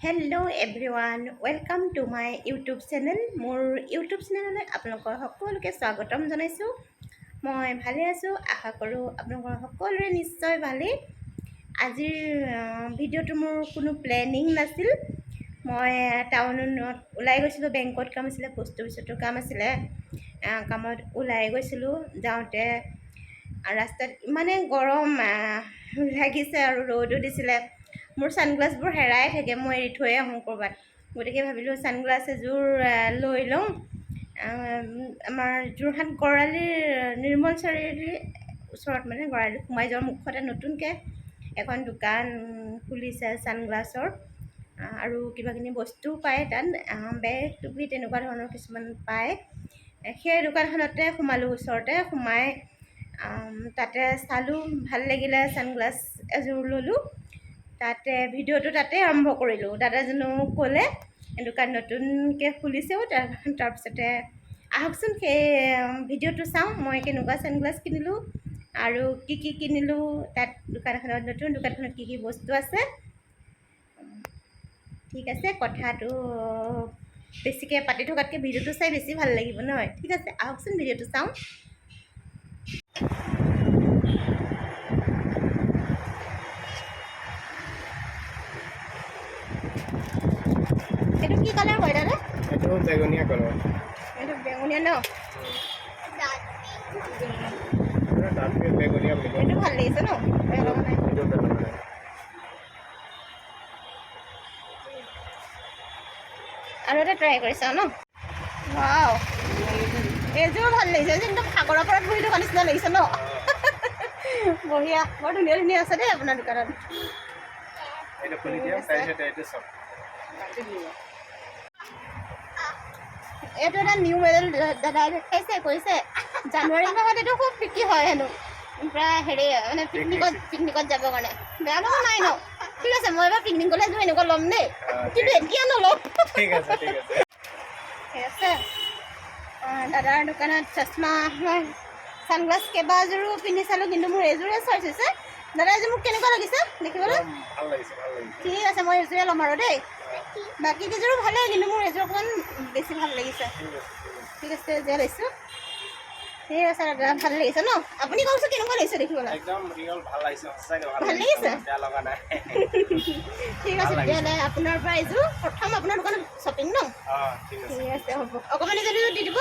Hello' everyone welcome to my YouTube channel. মোৰ YouTube চেনেললৈ আপোনালোকৰ সকলোকে স্বাগতম জনাইছোঁ। মই ভালে আছোঁ, আশা কৰোঁ আপোনালোকৰ সকলোৰে নিশ্চয় ভালেই। আজিৰ ভিডিঅ'টো মোৰ কোনো প্লেনিং নাছিল। মই টাউনত ওলাই গৈছিলোঁ, বেংকত কাম আছিলে, পোষ্ট অফিচতো কাম আছিলে। কামত ওলাই গৈছিলোঁ, যাওঁতে ৰাস্তাত ইমানে গৰম লাগিছে আৰু ৰ'দো দিছিলে। মোৰ ছানগ্লাছবোৰ হেৰাই থাকে, মই এৰি থৈ আহোঁ ক'ৰবাত। গতিকে ভাবিলোঁ ছানগ্লাছ এযোৰ লৈ লওঁ। আমাৰ যোৰহাট গড়আলিৰ নিৰ্মল চাৰিআলিৰ ওচৰত, মানে গড়আলি সোমাই যোৱাৰ মুখতে নতুনকৈ এখন দোকান খুলিছে ছানগ্লাছৰ, আৰু কিবাকিনি বস্তুও পায় তাত, বেগ টুপি তেনেকুৱা ধৰণৰ কিছুমান পায়। সেই দোকানখনতে সোমালোঁ। ওচৰতে সোমাই তাতে চালোঁ, ভাল লাগিলে, ছানগ্লাছ এযোৰ ল'লোঁ। তাতে ভিডিঅ'টো তাতে আৰম্ভ কৰিলোঁ। দাদাজনেও ক'লে দোকান নতুনকৈ খুলিছেও, তাৰপিছতে আহকচোন সেই ভিডিঅ'টো চাওঁ, মই কেনেকুৱা ছানগ্লাছ কিনিলোঁ আৰু কি কিনিলোঁ, তাত দোকানখনত, নতুন দোকানখনত কি বস্তু আছে। ঠিক আছে, কথাটো বেছিকৈ পাতি থকাতকৈ ভিডিঅ'টো চাই বেছি ভাল লাগিব নহয়। ঠিক আছে, আহকচোন ভিডিঅ'টো চাওঁ। এইটো কি কালাৰ হয় দাদা? এইটো বেগুনীয়া কালাৰ। এইটো বেঙুনীয়া ন? ডাৰ্ক বেগুনীয়া বুলি কয়। এইটো ভাল লাগিছে ন? এইটো বেগুনীয়া। আৰু এটা ট্ৰাই কৰিছা ন? ৱাও, এইযোৰ ভাল লাগিছে। একদম সাগৰৰ পাৰত বহি থকা নিচিনা লাগিছে ন? বঢ়িয়া, বৰ ধুনীয়া ধুনীয়া আছে দেই আপোনাৰ দোকানত। এইটো খুলি দিয়া, তাৰপিছত এইটো চাওক। এইটো এটা নিউ মডেল দাদাই দেখাইছে, কৈছে জানুৱাৰী মাহত এইটো খুব বিক্ৰী হয় হেনো, প্ৰায় হেৰি মানে পিকনিকত যাবৰ কাৰণে। বেয়া লগা নাই ন? ঠিক আছে, মই এবাৰ পিকনিক গ'লে এযোৰ এনেকুৱা ল'ম দেই, কিন্তু এতিয়া নল'ম। ঠিক আছে, ঠিক আছে। ঠিক আছে, দাদাৰ দোকানত চশমা, ছানগ্লাছ কেইবাযোৰো পিন্ধি চালোঁ, কিন্তু মোৰ এযোৰে চইচ হৈছে। দাদা এযোৰ মোক কেনেকুৱা লাগিছে দেখিবলৈ? ভাল লাগিছে, ভাল লাগিছে। ঠিক আছে, মই এযোৰে ল'ম আৰু দেই। বাকী কেইযোৰো ভালেই, কিন্তু মোৰ এযোৰ অকণমান বেছি ভাল লাগিছে। ঠিক আছে, এযোৰ লৈছোঁ। ঠিক আছে দাদা, ভাল লাগিছে ন? আপুনি কওকচোন কেনেকুৱা লাগিছে দেখিবলৈ? একদম ৰিয়েল ভাল লাগিছে, সঁচাকৈ ভাল লাগিছে? বেয়া লগা নাই। ঠিক আছে, তেতিয়াহ'লে আপোনাৰ পৰা এযোৰ প্ৰথম আপোনাৰ দোকানত শ্বপিং ন? ঠিক আছে, ঠিক আছে, হ'ব। অকণমানি যদি দি দিব,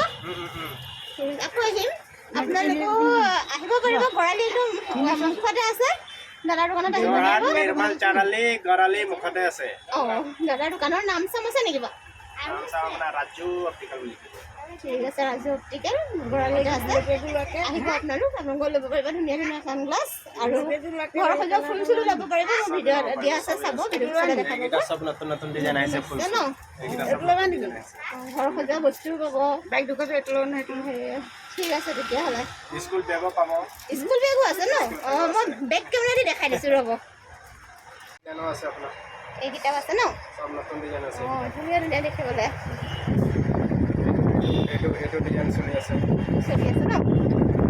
আকৌ আহিম। আপোনালোকেও আহিব পাৰিব, গড়আলিটো মুখতে আছে। দাদাৰ দোকানত আহিব যোৰহাট পাৰিব। নিৰ্মল চাৰিআলি গড়আলি মুখতে আছে। দাদাৰ দোকানৰ নাম চাম আছে নেকি বাৰু? আপোনাৰ ৰাজু অপ্টিকেল বুলি কয়। ঠিক আছে, ৰাজু অপ্টিকেল গড়আলিতে আছে। আহিব আপোনালোক ল'ব পাৰিব ধুনীয়া ধুনীয়া ছানগ্লাছ, আৰু ঘৰ সজোৱা ফুল চুলো ল'ব পাৰিব। মোৰ ভিডিঅ' দিয়া আছে, চাব, ভিডিঅ' চালে দেখা পাব। সব নতুন নতুন ডিজাইন আহিছে ফুল ন? ঘৰ সজোৱা বস্তুও পাব। ঠিক আছে তেতিয়াহ'লে। স্কুল বেগো পাব। স্কুল বেগো আছে ন? মই বেগ কেমেৰা দি দেখাই দিছোঁ ৰ'ব। ডিজাইনো আছে আপোনাৰ, এইকেইটাও আছে ন? সব নতুন ডিজাইন আছে। ধুনীয়া ধুনীয়া দেখিবলৈ। এইটো ডিজাইন চলি আছে। চলি আছে ন?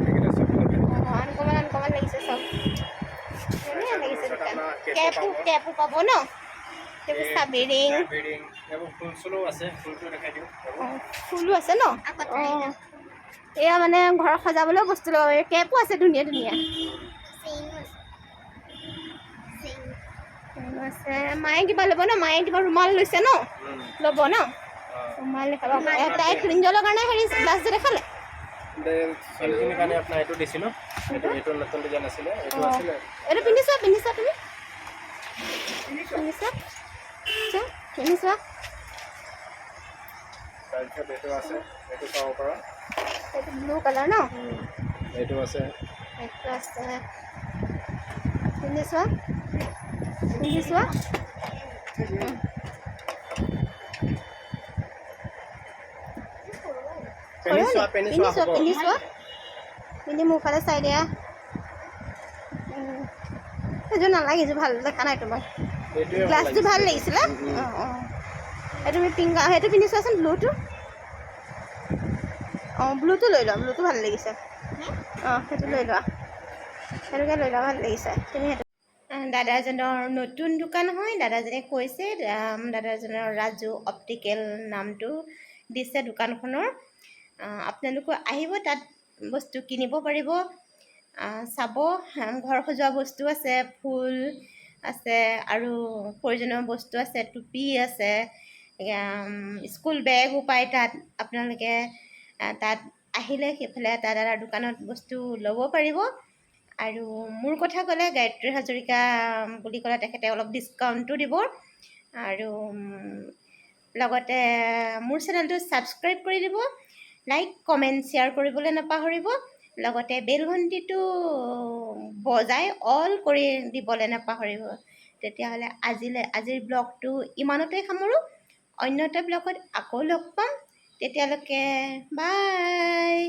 এইকেইটা চব নতুন। আনকমন লাগিছে চব। ধুনীয়া লাগিছে দোকান। কেপো পাব ন? সেইবোৰ চাবিৰিং, এইবোৰ ফুল চুলো আছে, ফুলটো দেখাই দিওঁ। ফুলো আছে ন? এয়া মানে ঘৰত সজাবলৈও বস্তু ল'ব পাৰি। কেপো আছে ধুনীয়া ধুনীয়া। আছে। মায়ে কিবা ল'ব ন? মায়ে কিবা ৰুমাল লৈছে ন? ল'ব ন? ৰুমাল দেখাব। তাই ক্লিনজলৰ কাৰণে হেৰি গ্লাছটো দেখালে? ছোৱালীজনীৰ কাৰণে আপোনাৰ এইটো দিছিলোঁ। এইটো নতুন ডিজাইন আছিলে, এইটো আছিলে। এইটো পিন্ধি চোৱা, পিন্ধি চোৱা তুমি। পিন্ধি চোৱা। তাৰপিছত এইটো আছে, এইটো চাব পৰা। এইটো ব্লু কালাৰ ন? এইটো আছে। এইটো আছে। পিন্ধি চোৱা, পিন্ধি চোৱা। পিন্ধি চোৱা। পিন্ধি মোৰ ফালে চাই দিয়া। সেইযোৰ নালাগে, এইযোৰ ভাল দেখা নাই তোমাক। গ্লাছটো ভাল লাগিছিলে। এইটো পিংক, সেইটো পিন্ধি চোৱাচোন ব্লুটো। ব্লুটো লৈ লোৱা, ব্লুটো ভাল লাগিছে। সেইটো লৈ লোৱা, সেইটোকে লৈ লোৱা, ভাল লাগিছে। তুমি সেইটো দাদাজনৰ নতুন দোকান হয়। দাদাজনে কৈছে দাদাজনৰ ৰাজু অপ্টিকেল নামটো দিছে দোকানখনৰ। আপোনালোকো আহিব, তাত বস্তু কিনিব পাৰিব। চাব, ঘৰ সজোৱা বস্তু আছে, ফুল আছে আৰু প্ৰয়োজনীয় বস্তু আছে, টুপি আছে, স্কুল বেগো পায় তাত। আপোনালোকে তাত আহিলে সেইফালে দাদাৰ দোকানত বস্তু ল'ব পাৰিব। আৰু মোৰ কথা ক'লে গায়ত্ৰী হাজৰিকা বুলি ক'লে তেখেতে অলপ ডিছকাউণ্টো দিব। আৰু লগতে মোৰ চেনেলটো ছাবস্ক্ৰাইব কৰি দিব, লাইক কমেণ্ট শ্বেয়াৰ কৰিবলৈ নাপাহৰিব। লগতে বেল ঘণ্টিটো বজাই অল কৰি দিবলৈ নাপাহৰিব। তেতিয়াহ'লে আজিৰ ব্লগটো ইমানতে সামৰোঁ। অন্য এটা ব্লগত আকৌ লগ পাম। তেতিয়ালৈকে বাই।